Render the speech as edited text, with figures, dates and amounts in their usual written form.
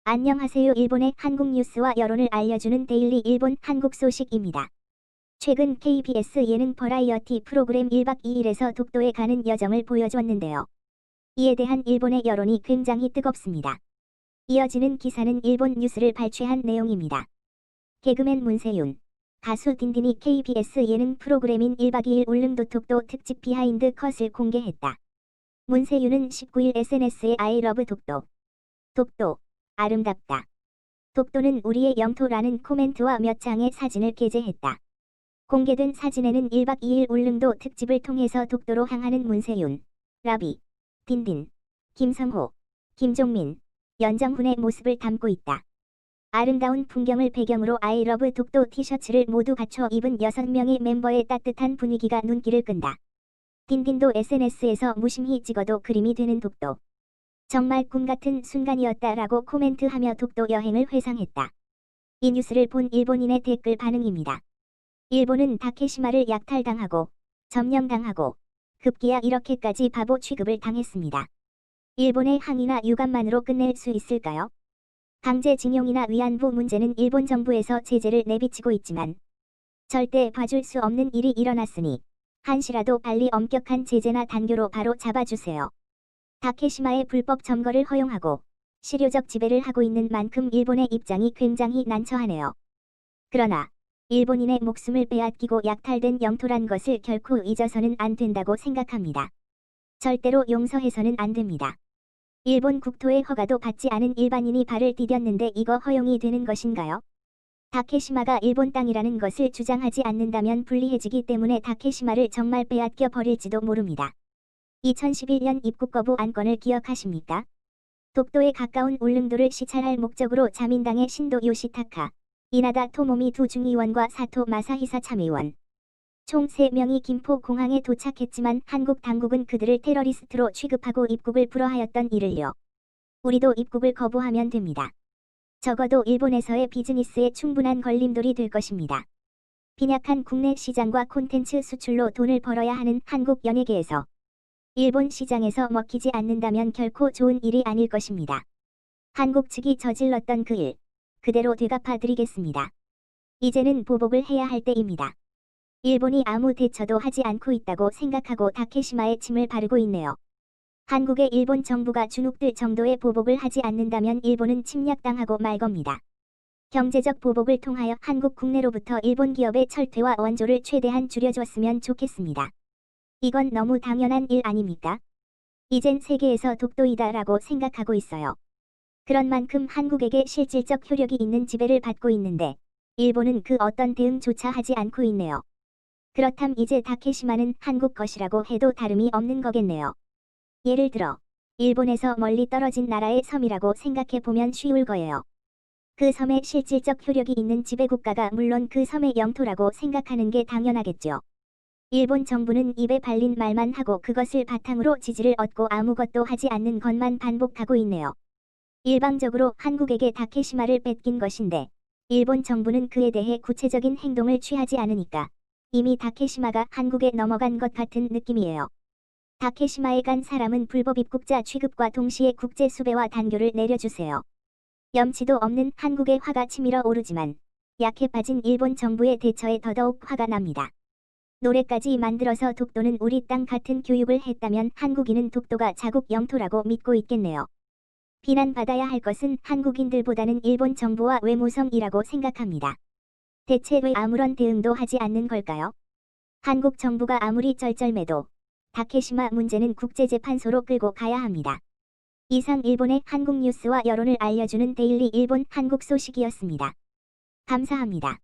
안녕하세요. 일본의 한국 뉴스와 여론을 알려주는 데일리 일본 한국 소식입니다. 최근 KBS 예능 버라이어티 프로그램 1박 2일에서 독도에 가는 여정을 보여주었는데요. 이에 대한 일본의 여론이 굉장히 뜨겁습니다. 이어지는 기사는 일본 뉴스를 발췌한 내용입니다. 개그맨 문세윤, 가수 딘딘이 KBS 예능 프로그램인 1박 2일 울릉도 독도 특집 비하인드 컷을 공개했다. 문세윤은 19일 SNS에 I love 독도, 독도, 아름답다, 독도는 우리의 영토라는 코멘트와 몇 장의 사진을 게재했다. 공개된 사진에는 1박 2일 울릉도 특집을 통해서 독도로 향하는 문세윤, 라비, 딘딘, 김성호, 김종민, 연정훈의 모습을 담고 있다. 아름다운 풍경을 배경으로 I love 독도 티셔츠를 모두 갖춰 입은 6명의 멤버의 따뜻한 분위기가 눈길을 끈다. 딘딘도 SNS에서 무심히 찍어도 그림이 되는 독도. 정말 꿈같은 순간이었다라고 코멘트하며 독도 여행을 회상했다. 이 뉴스를 본 일본인의 댓글 반응입니다. 일본은 다케시마를 약탈당하고 점령당하고 급기야 이렇게까지 바보 취급을 당했습니다. 일본의 항의나 유감만으로 끝낼 수 있을까요? 강제징용이나 위안부 문제는 일본 정부에서 제재를 내비치고 있지만 절대 봐줄 수 없는 일이 일어났으니 한시라도 빨리 엄격한 제재나 단교로 바로 잡아주세요. 다케시마의 불법 점거를 허용하고 실효적 지배를 하고 있는 만큼 일본의 입장이 굉장히 난처하네요. 그러나 일본인의 목숨을 빼앗기고 약탈된 영토란 것을 결코 잊어서는 안 된다고 생각합니다. 절대로 용서해서는 안 됩니다. 일본 국토의 허가도 받지 않은 일반인이 발을 디뎠는데 이거 허용이 되는 것인가요? 다케시마가 일본 땅이라는 것을 주장하지 않는다면 불리해지기 때문에 다케시마를 정말 빼앗겨 버릴지도 모릅니다. 2011년 입국 거부 안건을 기억하십니까? 독도에 가까운 울릉도를 시찰할 목적으로 자민당의 신도 요시타카, 이나다 토모미 두 중의원과 사토 마사히사 참의원, 총 3명이 김포 공항에 도착했지만 한국 당국은 그들을 테러리스트로 취급하고 입국을 불허하였던 이를요. 우리도 입국을 거부하면 됩니다. 적어도 일본에서의 비즈니스에 충분한 걸림돌이 될 것입니다. 빈약한 국내 시장과 콘텐츠 수출로 돈을 벌어야 하는 한국 연예계에서 일본 시장에서 먹히지 않는다면 결코 좋은 일이 아닐 것입니다. 한국 측이 저질렀던 그 일, 그대로 되갚아 드리겠습니다. 이제는 보복을 해야 할 때입니다. 일본이 아무 대처도 하지 않고 있다고 생각하고 다케시마에 침을 바르고 있네요. 한국의 일본 정부가 주눅들 정도의 보복을 하지 않는다면 일본은 침략당하고 말 겁니다. 경제적 보복을 통하여 한국 국내로부터 일본 기업의 철퇴와 원조를 최대한 줄여줬으면 좋겠습니다. 이건 너무 당연한 일 아닙니까? 이젠 세계에서 독도이다라고 생각하고 있어요. 그런 만큼 한국에게 실질적 효력이 있는 지배를 받고 있는데 일본은 그 어떤 대응조차 하지 않고 있네요. 그렇담 이제 다케시마는 한국 것이라고 해도 다름이 없는 거겠네요. 예를 들어 일본에서 멀리 떨어진 나라의 섬이라고 생각해 보면 쉬울 거예요. 그 섬에 실질적 효력이 있는 지배국가가 물론 그 섬의 영토라고 생각하는 게 당연하겠죠. 일본 정부는 입에 발린 말만 하고 그것을 바탕으로 지지를 얻고 아무것도 하지 않는 것만 반복하고 있네요. 일방적으로 한국에게 다케시마를 뺏긴 것인데 일본 정부는 그에 대해 구체적인 행동을 취하지 않으니까 이미 다케시마가 한국에 넘어간 것 같은 느낌이에요. 다케시마에 간 사람은 불법 입국자 취급과 동시에 국제 수배와 단교를 내려주세요. 염치도 없는 한국의 화가 치밀어 오르지만 약해 빠진 일본 정부의 대처에 더더욱 화가 납니다. 노래까지 만들어서 독도는 우리 땅 같은 교육을 했다면 한국인은 독도가 자국 영토라고 믿고 있겠네요. 비난받아야 할 것은 한국인들보다는 일본 정부와 외무성이라고 생각합니다. 대체 왜 아무런 대응도 하지 않는 걸까요? 한국 정부가 아무리 쩔쩔매도 다케시마 문제는 국제재판소로 끌고 가야 합니다. 이상 일본의 한국 뉴스와 여론을 알려주는 데일리 일본 한국 소식이었습니다. 감사합니다.